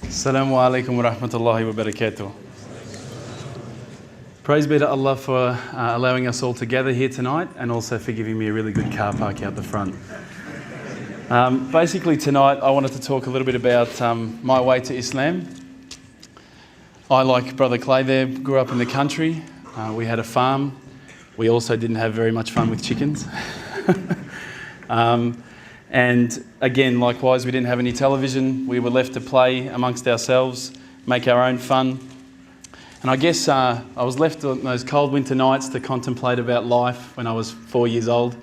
Assalamu alaikum wa rahmatullahi wa barakatuh. Praise be to Allah for allowing us all to gather here tonight, and also for giving me a really good car park out the front. Basically tonight I wanted to talk a little bit about my way to Islam. I, like Brother Clay there, grew up in the country. We had a farm. We also didn't have very much fun with chickens. And again, likewise, we didn't have any television. We were left to play amongst ourselves, make our own fun. And I guess I was left on those cold winter nights to contemplate about life when I was 4 years old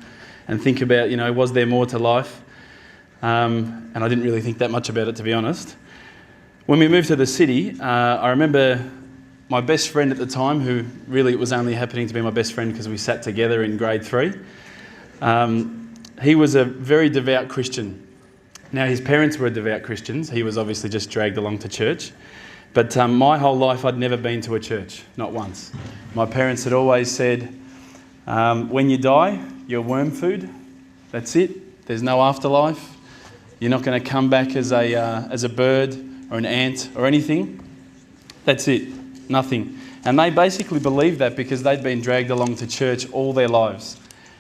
and think about, was there more to life? And I didn't really think that much about it, to be honest. When we moved to the city, I remember my best friend at the time, who really it was only happening to be my best friend because we sat together in grade 3. He was a very devout Christian. Now, his parents were devout Christians. He was obviously just dragged along to church. But my whole life, I'd never been to a church, not once. My parents had always said, when you die, you're worm food. That's it. There's no afterlife. You're not going to come back as a bird or an ant or anything. That's it. Nothing. And they basically believed that because they'd been dragged along to church all their lives.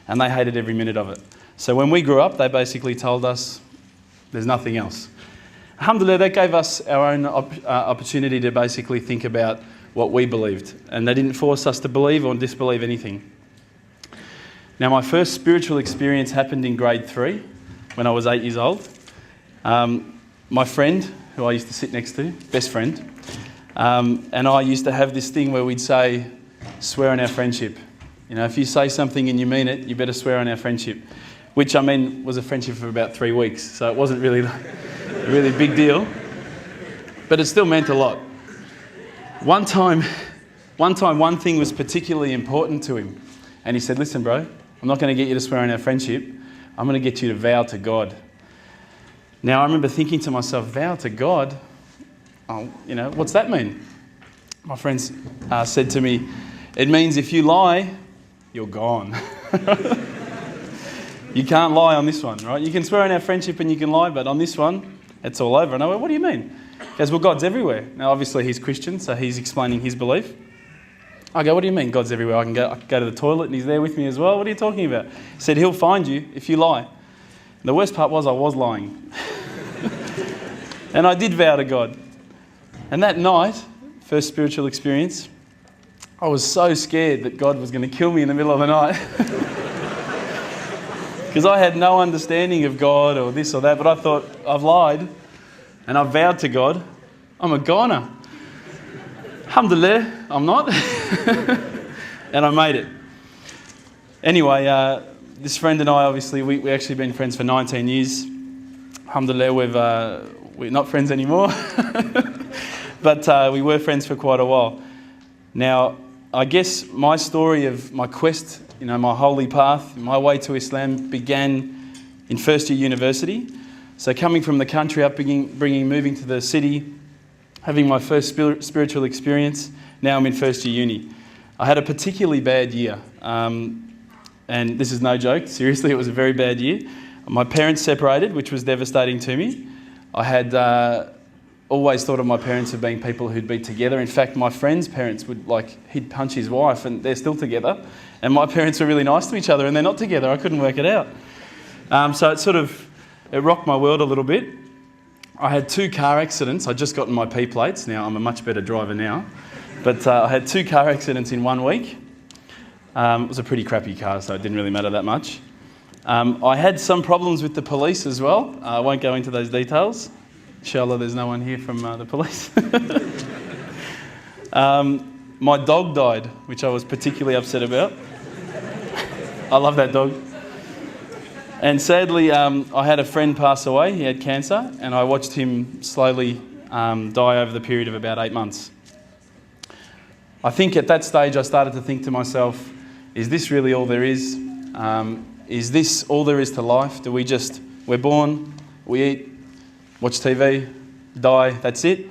And they hated every minute of it. So when we grew up, they basically told us there's nothing else. Alhamdulillah, that gave us our own opportunity to basically think about what we believed. And they didn't force us to believe or disbelieve anything. Now, my first spiritual experience happened in grade 3 when I was 8 years old. My friend, who I used to sit next to, best friend, and I used to have this thing where we'd say, swear on our friendship. If you say something and you mean it, you better swear on our friendship. Which, was a friendship for about 3 weeks, so it wasn't really a really big deal. But it still meant a lot. One time, one thing was particularly important to him. And he said, listen, bro, I'm not going to get you to swear on our friendship. I'm going to get you to vow to God. Now, I remember thinking to myself, vow to God? Oh, what's that mean? My friends said to me, it means if you lie, you're gone. You can't lie on this one, right? You can swear on our friendship and you can lie, but on this one, it's all over. And I went, what do you mean? He goes, well, God's everywhere. Now, obviously, he's Christian, so he's explaining his belief. I go, what do you mean God's everywhere? I can go to the toilet and he's there with me as well. What are you talking about? He said, he'll find you if you lie. And the worst part was I was lying. And I did vow to God. And that night, first spiritual experience, I was so scared that God was going to kill me in the middle of the night. Because I had no understanding of God or this or that, but I thought, I've lied and I've vowed to God, I'm a goner. Alhamdulillah, I'm not. And I made it. Anyway, this friend and I, obviously, we actually been friends for 19 years. Alhamdulillah, we're not friends anymore. But we were friends for quite a while. Now, I guess my story of my quest, my holy path, my way to Islam began in first year university. So coming from the country up, moving to the city, having my first spiritual experience, now I'm in first year uni. I had a particularly bad year. And this is no joke, seriously, it was a very bad year. My parents separated, which was devastating to me. I had always thought of my parents as being people who'd be together. In fact, my friend's parents he'd punch his wife and they're still together. And my parents were really nice to each other and they're not together. I couldn't work it out. So it rocked my world a little bit. I had 2 car accidents. I'd just gotten my P plates. Now, I'm a much better driver now. But I had 2 car accidents in 1 week. It was a pretty crappy car, so it didn't really matter that much. I had some problems with the police as well. I won't go into those details. Inshallah, there's no one here from the police. My dog died, which I was particularly upset about. I love that dog. And sadly, I had a friend pass away. He had cancer, and I watched him slowly die over the period of about 8 months. I think at that stage I started to think to myself, is this really all there is? Is this all there is to life? We're born, we eat, watch TV, die, that's it?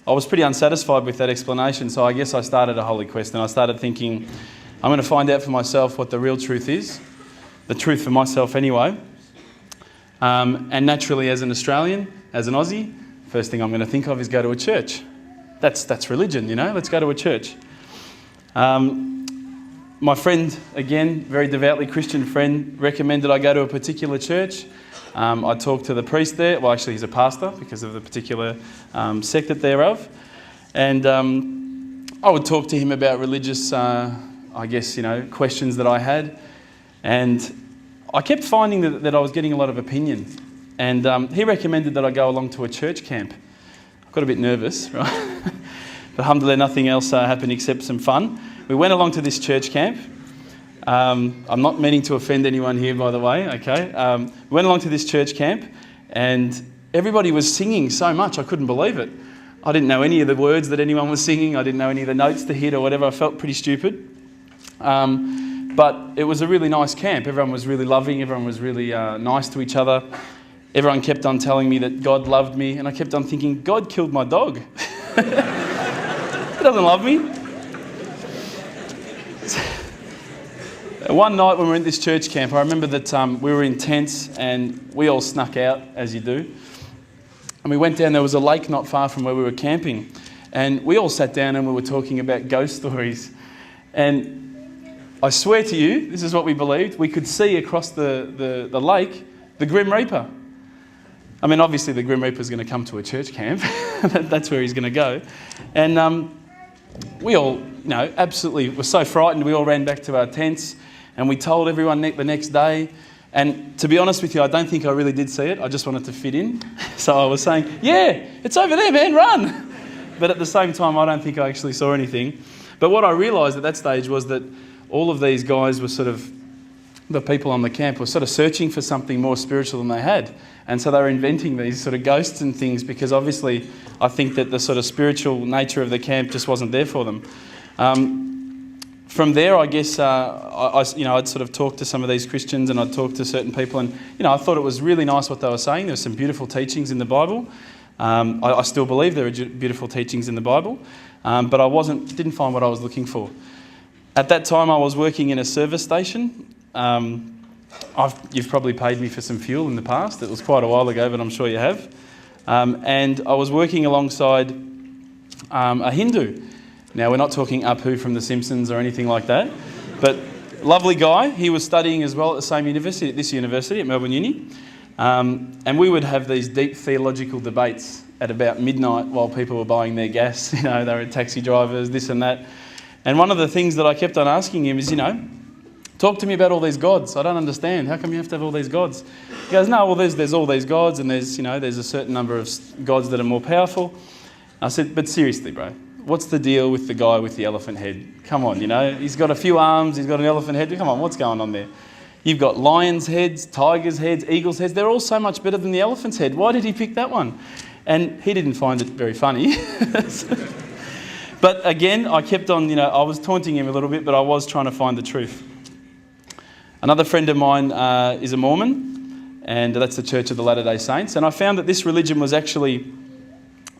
I was pretty unsatisfied with that explanation, so I guess I started a holy quest and I started thinking, I'm going to find out for myself what the real truth is, the truth for myself anyway. And naturally, as an Australian, as an Aussie, first thing I'm going to think of is go to a church. That's religion, you know, let's go to a church. My friend, again, very devoutly Christian friend, recommended I go to a particular church. I talked to the priest there. Well, actually, he's a pastor because of the particular sect that they're of. And I would talk to him about religious, questions that I had. And I kept finding that I was getting a lot of opinion. And he recommended that I go along to a church camp. I got a bit nervous, right? But alhamdulillah, nothing else happened except some fun. We went along to this church camp. I'm not meaning to offend anyone here, by the way, okay? We went along to this church camp and everybody was singing so much, I couldn't believe it. I didn't know any of the words that anyone was singing. I didn't know any of the notes to hit or whatever. I felt pretty stupid. But it was a really nice camp. Everyone was really loving. Everyone was really nice to each other. Everyone kept on telling me that God loved me. And I kept on thinking, God killed my dog. He doesn't love me. One night when we were in this church camp, I remember that we were in tents and we all snuck out, as you do. And we went down, there was a lake not far from where we were camping. And we all sat down and we were talking about ghost stories. And I swear to you, this is what we believed, we could see across the lake the Grim Reaper. I mean, obviously the Grim Reaper's going to come to a church camp. That's where he's going to go. And we all, absolutely were so frightened. We all ran back to our tents and we told everyone the next day. And to be honest with you, I don't think I really did see it. I just wanted to fit in. So I was saying, yeah, it's over there, man, run. But at the same time, I don't think I actually saw anything. But what I realised at that stage was that all of these guys were the people on the camp were sort of searching for something more spiritual than they had. And so they were inventing these sort of ghosts and things because obviously I think that the sort of spiritual nature of the camp just wasn't there for them. From there, I guess, I'd sort of talk to some of these Christians and I'd talk to certain people and, I thought it was really nice what they were saying. There were some beautiful teachings in the Bible. I still believe there are beautiful teachings in the Bible, but I didn't find what I was looking for. At that time, I was working in a service station. You've probably paid me for some fuel in the past. It was quite a while ago, but I'm sure you have. And I was working alongside a Hindu. Now, we're not talking Apu from The Simpsons or anything like that, but lovely guy. He was studying as well at the same university, at this university, at Melbourne Uni. And we would have these deep theological debates at about midnight while people were buying their gas. They were taxi drivers, this and that. And one of the things that I kept on asking him is, talk to me about all these gods. I don't understand. How come you have to have all these gods? He goes, no, well, there's all these gods and there's a certain number of gods that are more powerful. I said, but seriously, bro, what's the deal with the guy with the elephant head? Come on, he's got a few arms, he's got an elephant head. Come on, what's going on there? You've got lions' heads, tigers' heads, eagles' heads. They're all so much better than the elephant's head. Why did he pick that one? And he didn't find it very funny. But again, I kept on, I was taunting him a little bit, but I was trying to find the truth. Another friend of mine is a Mormon, and that's the Church of the Latter-day Saints. And I found that this religion was actually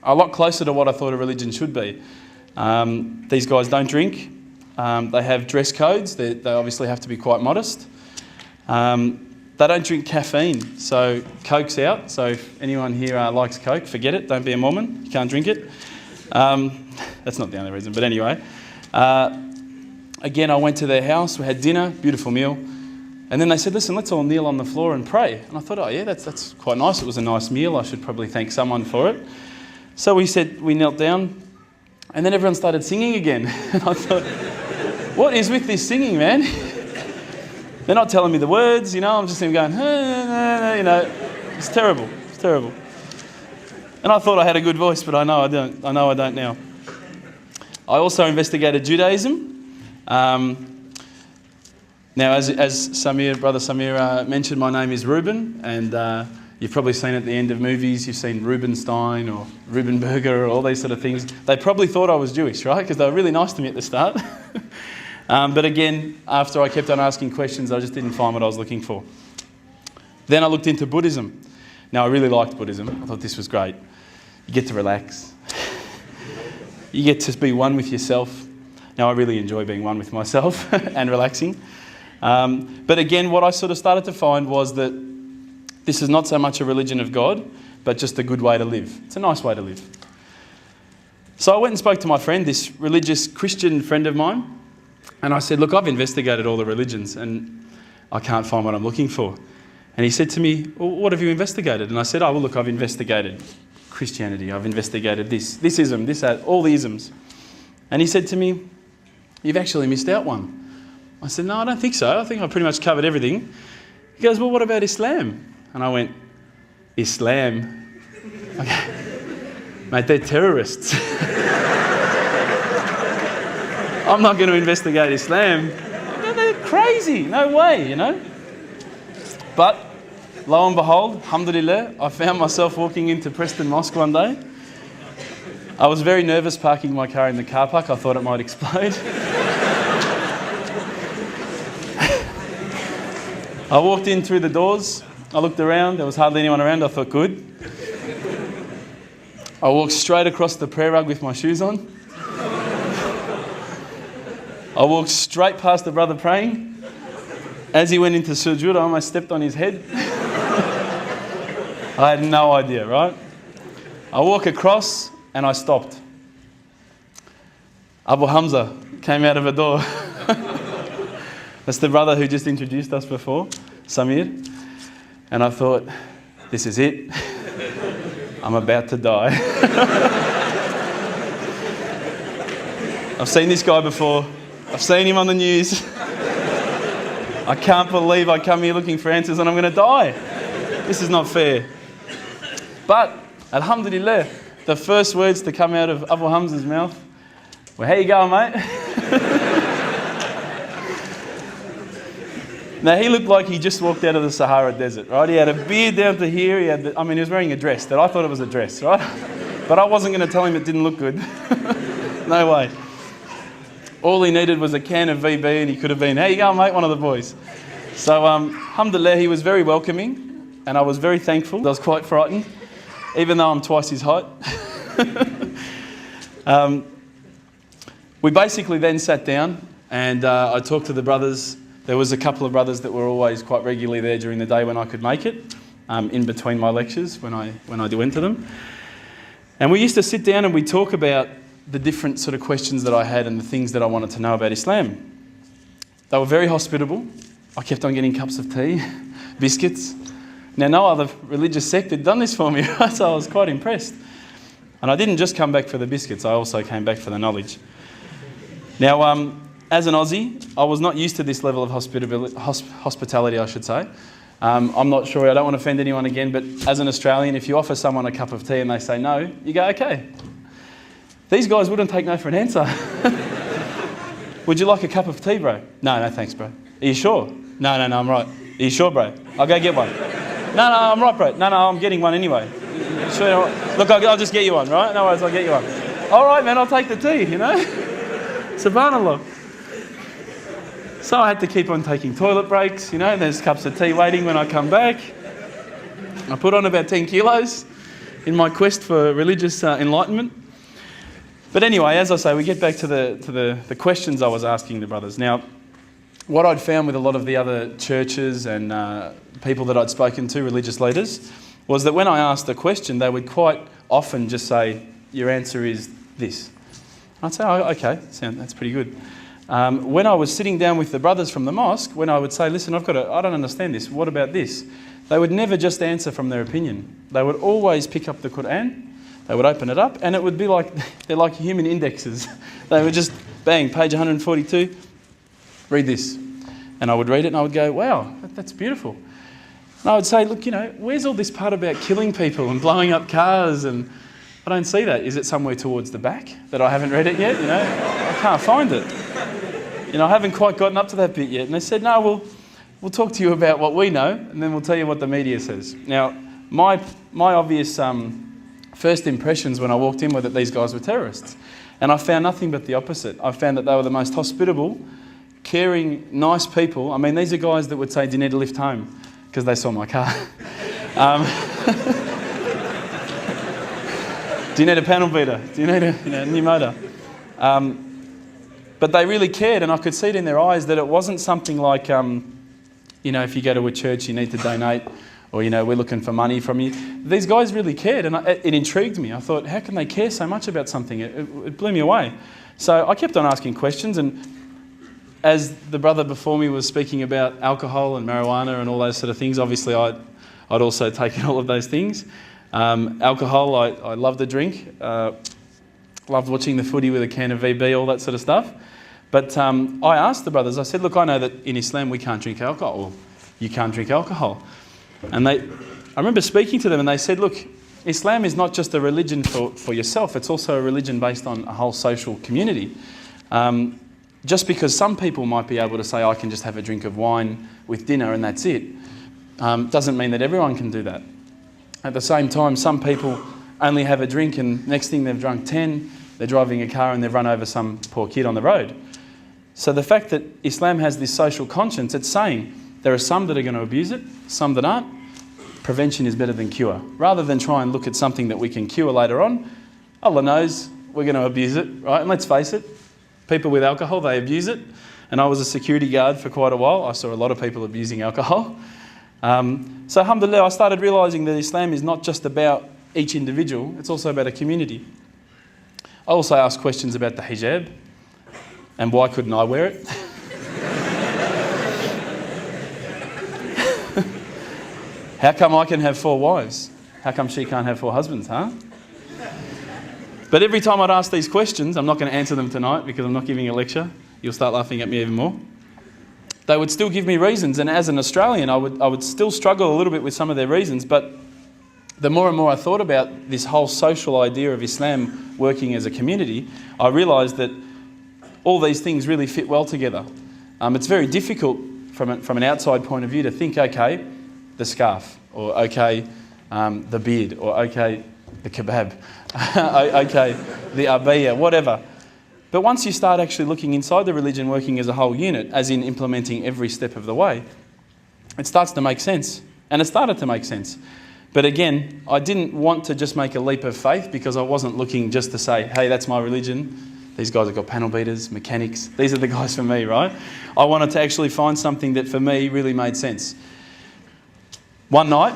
a lot closer to what I thought a religion should be. These guys don't drink. They have dress codes. They obviously have to be quite modest. They don't drink caffeine, so Coke's out. So if anyone here likes Coke, forget it. Don't be a Mormon. You can't drink it. That's not the only reason, but anyway. Again, I went to their house. We had dinner, beautiful meal. And then they said, listen, let's all kneel on the floor and pray. And I thought, oh yeah, that's quite nice. It was a nice meal. I should probably thank someone for it. So we knelt down, and then everyone started singing again. And I thought, what is with this singing, man? They're not telling me the words, I'm just going, it's terrible. It's terrible. And I thought I had a good voice, but I know I don't. I know I don't now. I also investigated Judaism. Now, as Brother Samir mentioned, my name is Reuben, and you've probably seen at the end of movies, you've seen Rubenstein or Rubenberger or all these sort of things. They probably thought I was Jewish, right? Because they were really nice to me at the start. But again, after I kept on asking questions, I just didn't find what I was looking for. Then I looked into Buddhism. Now, I really liked Buddhism. I thought this was great. You get to relax. You get to be one with yourself. Now, I really enjoy being one with myself and relaxing. But again, what I sort of started to find was that this is not so much a religion of God. but just a good way to live. It's a nice way to live. So I went and spoke to my friend, this religious Christian friend of mine, and I said, look, I've investigated all the religions and I can't find what I'm looking for. And he said to me, well, what have you investigated? And I said, oh, well, look, I've investigated Christianity. I've investigated this ism, this, that, all the isms. And he said to me, you've actually missed out one. I said, no, I don't think so. I think I pretty much covered everything. He goes, well, what about Islam? And I went, Islam? Okay. Mate, they're terrorists. I'm not going to investigate Islam. They're crazy. No way, you know. But lo and behold, alhamdulillah, I found myself walking into Preston Mosque one day. I was very nervous parking my car in the car park. I thought it might explode. I walked in through the doors. I looked around. There was hardly anyone around. I thought, good. I walked straight across the prayer rug with my shoes on. I walked straight past the brother praying. As he went into sujood, I almost stepped on his head. I had no idea, right? I walk across and I stopped. Abu Hamza came out of a door. That's the brother who just introduced us before, Samir. And I thought, this is it. I'm about to die. I've seen this guy before. I've seen him on the news. I can't believe I come here looking for answers and I'm going to die. This is not fair. But, alhamdulillah, the first words to come out of Abu Hamza's mouth were, how you going, mate? Now, he looked like he just walked out of the Sahara Desert, right? He had a beard down to here. He was wearing a dress that I thought it was a dress, right? But I wasn't going to tell him it didn't look good. No way. All he needed was a can of VB and he could have been, how you going, mate? One of the boys. So, alhamdulillah, he was very welcoming and I was very thankful. I was quite frightened, even though I'm twice his height. We basically then sat down and I talked to the brothers. There was a couple of brothers that were always quite regularly there during the day when I could make it, in between my lectures when I went to them. And we used to sit down and we'd talk about the different sort of questions that I had and the things that I wanted to know about Islam. They were very hospitable. I kept on getting cups of tea, biscuits. Now, no other religious sect had done this for me, right? So I was quite impressed. And I didn't just come back for the biscuits, I also came back for the knowledge. Now, as an Aussie, I was not used to this level of hospitality, I should say. I'm not sure, I don't want to offend anyone again, but as an Australian, if you offer someone a cup of tea and they say no, you go, okay. These guys wouldn't take no for an answer. Would you like a cup of tea, bro? No, thanks, bro. Are you sure? No, I'm right. Are you sure, bro? I'll go get one. No, I'm right, bro. No, I'm getting one anyway. Sure, look, I'll just get you one, right? No worries, I'll get you one. All right, man, I'll take the tea, you know? Subhanallah. So I had to keep on taking toilet breaks, you know, there's cups of tea waiting when I come back. I put on about 10 kilos in my quest for religious enlightenment. But anyway, as I say, we get back to the questions I was asking the brothers. Now, what I'd found with a lot of the other churches and people that I'd spoken to, religious leaders, was that when I asked a question, they would quite often just say, your answer is this. I'd say, oh, okay, that's pretty good. When I was sitting down with the brothers from the mosque, when I would say, listen, I don't understand this, what about this? They would never just answer from their opinion. They would always pick up the Quran, they would open it up, and it would be like, they're like human indexes. They would just, bang, page 142, read this. And I would read it and I would go, wow, that's beautiful. And I would say, look, you know, where's all this part about killing people and blowing up cars? And I don't see that. Is it somewhere towards the back that I haven't read it yet? You know, I can't find it. You know, I haven't quite gotten up to that bit yet. And they said, no, we'll talk to you about what we know and then we'll tell you what the media says. Now, my obvious first impressions when I walked in were that these guys were terrorists. And I found nothing but the opposite. I found that they were the most hospitable, caring, nice people. I mean, these are guys that would say, do you need a lift home? Because they saw my car. Do you need a panel beater? Do you need a new motor? But they really cared, and I could see it in their eyes that it wasn't something like, you know, if you go to a church, you need to donate, or, we're looking for money from you. These guys really cared, and it intrigued me. I thought, how can they care so much about something? It blew me away. So I kept on asking questions, and as the brother before me was speaking about alcohol and marijuana and all those sort of things, obviously I'd also taken all of those things. Alcohol, I loved the drink. Loved watching the footy with a can of VB, all that sort of stuff. But I asked the brothers, I said, look, I know that in Islam we can't drink alcohol. Well, you can't drink alcohol. And I remember speaking to them, and they said, look, Islam is not just a religion for yourself, it's also a religion based on a whole social community. Just because some people might be able to say, I can just have a drink of wine with dinner and that's it, doesn't mean that everyone can do that. At the same time, some people only have a drink and next thing they've drunk 10, they're driving a car and they've run over some poor kid on the road. So the fact that Islam has this social conscience, it's saying there are some that are going to abuse it, some that aren't. Prevention is better than cure. Rather than try and look at something that we can cure later on, Allah knows we're going to abuse it, right? And let's face it, people with alcohol, they abuse it. And I was a security guard for quite a while. I saw a lot of people abusing alcohol. So alhamdulillah, I started realising that Islam is not just about each individual, it's also about a community. I also asked questions about the hijab and why couldn't I wear it? How come I can have 4 wives? How come she can't have 4 husbands, huh? But every time I'd ask these questions, I'm not going to answer them tonight because I'm not giving a lecture. You'll start laughing at me even more. They would still give me reasons, and as an Australian, I would still struggle a little bit with some of their reasons, but the more and more I thought about this whole social idea of Islam working as a community, I realised that all these things really fit well together. It's very difficult from an outside point of view to think, okay, the scarf, or okay, the beard, or okay, the kebab, okay, the abaya, whatever. But once you start actually looking inside the religion working as a whole unit, as in implementing every step of the way, it starts to make sense. And it started to make sense. But again, I didn't want to just make a leap of faith because I wasn't looking just to say, hey, that's my religion. These guys have got panel beaters, mechanics. These are the guys for me, right? I wanted to actually find something that for me really made sense. One night,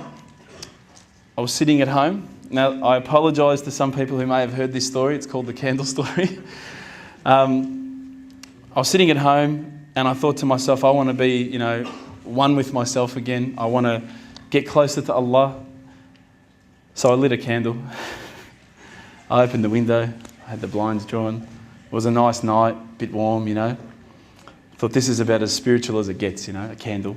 I was sitting at home. Now, I apologise to some people who may have heard this story. It's called the candle story. I was sitting at home and I thought to myself, I want to be, one with myself again. I want to get closer to Allah. So I lit a candle. I opened the window. I had the blinds drawn. It was a nice night, a bit warm, I thought this is about as spiritual as it gets, a candle.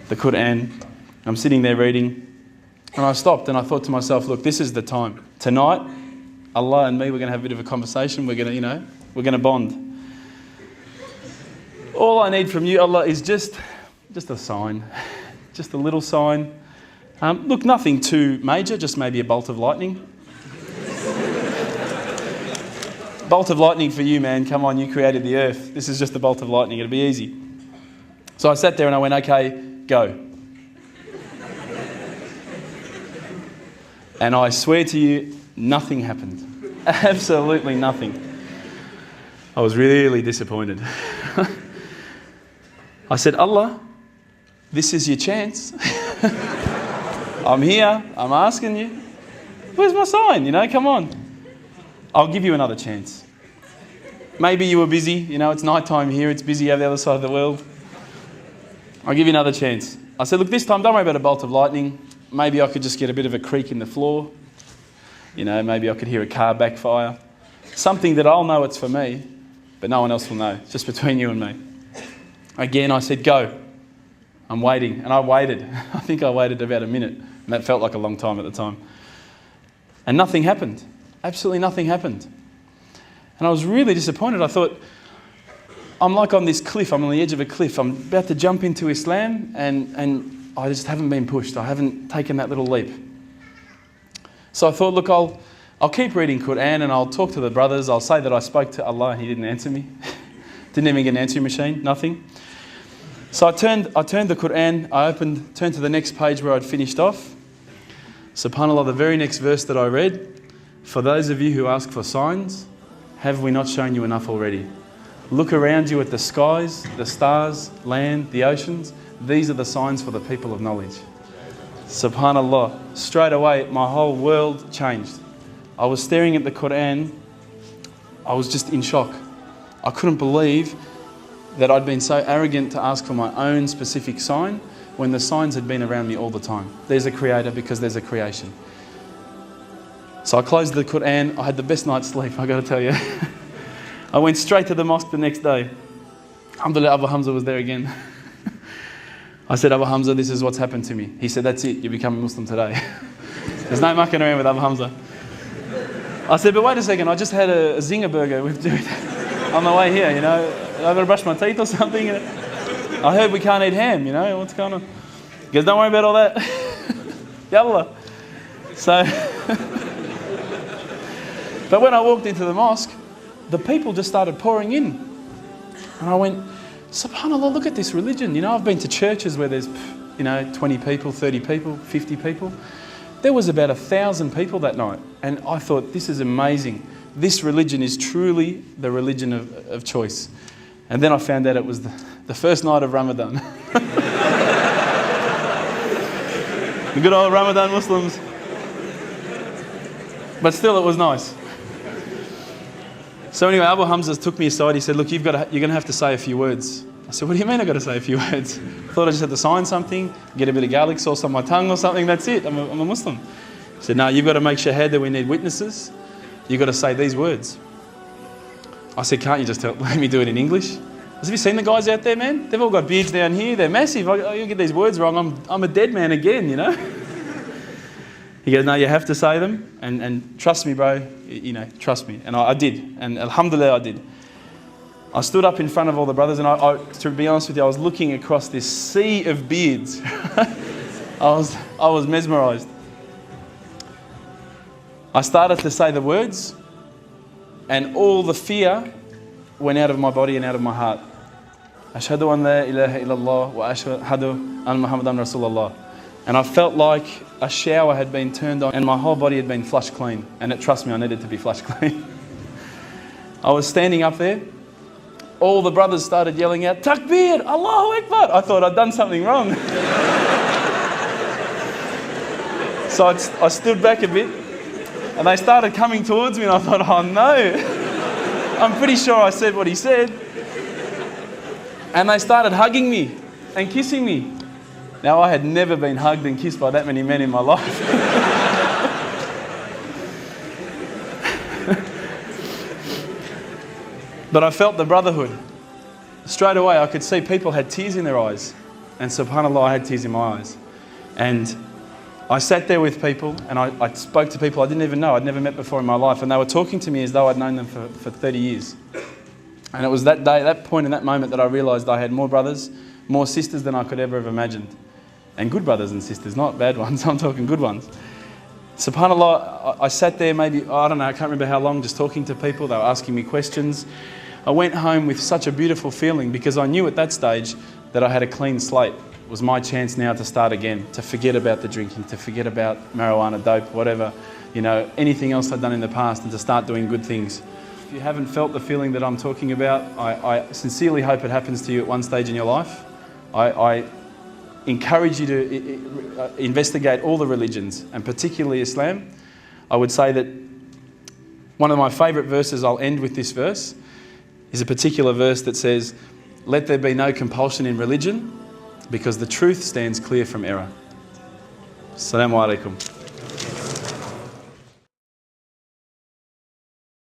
The Quran. I'm sitting there reading. And I stopped and I thought to myself, look, this is the time. Tonight, Allah and me, we're going to have a bit of a conversation. We're going to, we're going to bond. All I need from you, Allah, is just a sign. Just a little sign. Look, nothing too major, just maybe a bolt of lightning. Bolt of lightning for you, man. Come on, you created the earth. This is just a bolt of lightning. It'll be easy. So I sat there and I went, okay, go. And I swear to you, nothing happened. Absolutely nothing. I was really disappointed. I said, Allah, this is your chance. I'm here. I'm asking you. Where's my sign? Come on. I'll give you another chance. Maybe you were busy. It's night time here. It's busy over the other side of the world. I'll give you another chance. I said, look, this time, don't worry about a bolt of lightning. Maybe I could just get a bit of a creak in the floor. Maybe I could hear a car backfire. Something that I'll know it's for me, but no one else will know. It's just between you and me. Again, I said, go. I'm waiting. And I waited. I think I waited about a minute. And that felt like a long time at the time. And nothing happened. Absolutely nothing happened. And I was really disappointed. I thought, I'm like on this cliff. I'm on the edge of a cliff. I'm about to jump into Islam and I just haven't been pushed. I haven't taken that little leap. So I thought, look, I'll keep reading Quran and I'll talk to the brothers. I'll say that I spoke to Allah and He didn't answer me. Didn't even get an answering machine, nothing. So I turned the Quran, turned to the next page where I'd finished off. SubhanAllah, the very next verse that I read, for those of you who ask for signs, have we not shown you enough already? Look around you at the skies, the stars, land, the oceans. These are the signs for the people of knowledge. Subhanallah. Straight away, my whole world changed. I was staring at the Quran. I was just in shock. I couldn't believe that I'd been so arrogant to ask for my own specific sign when the signs had been around me all the time. There's a creator because there's a creation. So I closed the Quran. I had the best night's sleep, I got to tell you. I went straight to the mosque the next day. Alhamdulillah, Abu Hamza was there again. I said, Abu Hamza, this is what's happened to me. He said, that's it, you become a Muslim today. There's no mucking around with Abu Hamza. I said, but wait a second, I just had a zinger burger with dude on the way here, you know. I got to brush my teeth or something. I heard we can't eat ham, you know, what's going on? He goes, don't worry about all that. Yallah. So, but when I walked into the mosque, the people just started pouring in. And I went, subhanAllah, look at this religion. You know, I've been to churches where there's, 20 people, 30 people, 50 people. There was about 1,000 people that night. And I thought, this is amazing. This religion is truly the religion of choice. And then I found out it was the first night of Ramadan. The good old Ramadan Muslims. But still, it was nice. So anyway, Abu Hamza took me aside. He said, look, you're going to have to say a few words. I said, what do you mean I've got to say a few words? I thought I just had to sign something, get a bit of garlic sauce on my tongue or something, that's it. I'm a Muslim. He said, no, you've got to make shahada, we need witnesses. You've got to say these words. I said, can't you just let me do it in English? I said, have you seen the guys out there, man? They've all got beards down here, they're massive. You get these words wrong, I'm a dead man again, you know? He goes, no, you have to say them, and trust me, bro, trust me. And I did, and alhamdulillah, I did. I stood up in front of all the brothers, and I, to be honest with you, I was looking across this sea of beards. I was mesmerised. I started to say the words, and all the fear went out of my body and out of my heart. Ashhadu an la ilaha illallah wa ashhadu an Muhammadan Rasulullah. And I felt like a shower had been turned on and my whole body had been flushed clean. And trust me, I needed to be flushed clean. I was standing up there. All the brothers started yelling out, Takbir, Allahu Akbar. I thought I'd done something wrong. So I stood back a bit and they started coming towards me and I thought, oh no. I'm pretty sure I said what he said. And they started hugging me and kissing me. Now, I had never been hugged and kissed by that many men in my life. But I felt the brotherhood. Straight away, I could see people had tears in their eyes. And subhanAllah, I had tears in my eyes. And I sat there with people and I spoke to people I didn't even know, I'd never met before in my life. And they were talking to me as though I'd known them for 30 years. And it was that day, that point in that moment that I realised I had more brothers, more sisters than I could ever have imagined. And good brothers and sisters, not bad ones, I'm talking good ones. SubhanAllah, I sat there maybe, I don't know, I can't remember how long, just talking to people. They were asking me questions. I went home with such a beautiful feeling because I knew at that stage that I had a clean slate. It was my chance now to start again, to forget about the drinking, to forget about marijuana, dope, whatever, anything else I'd done in the past, and to start doing good things. If you haven't felt the feeling that I'm talking about, I sincerely hope it happens to you at one stage in your life. I encourage you to investigate all the religions, and particularly Islam. I would say that one of my favourite verses, I'll end with this verse, is a particular verse that says, let there be no compulsion in religion, because the truth stands clear from error. Assalamu alaikum.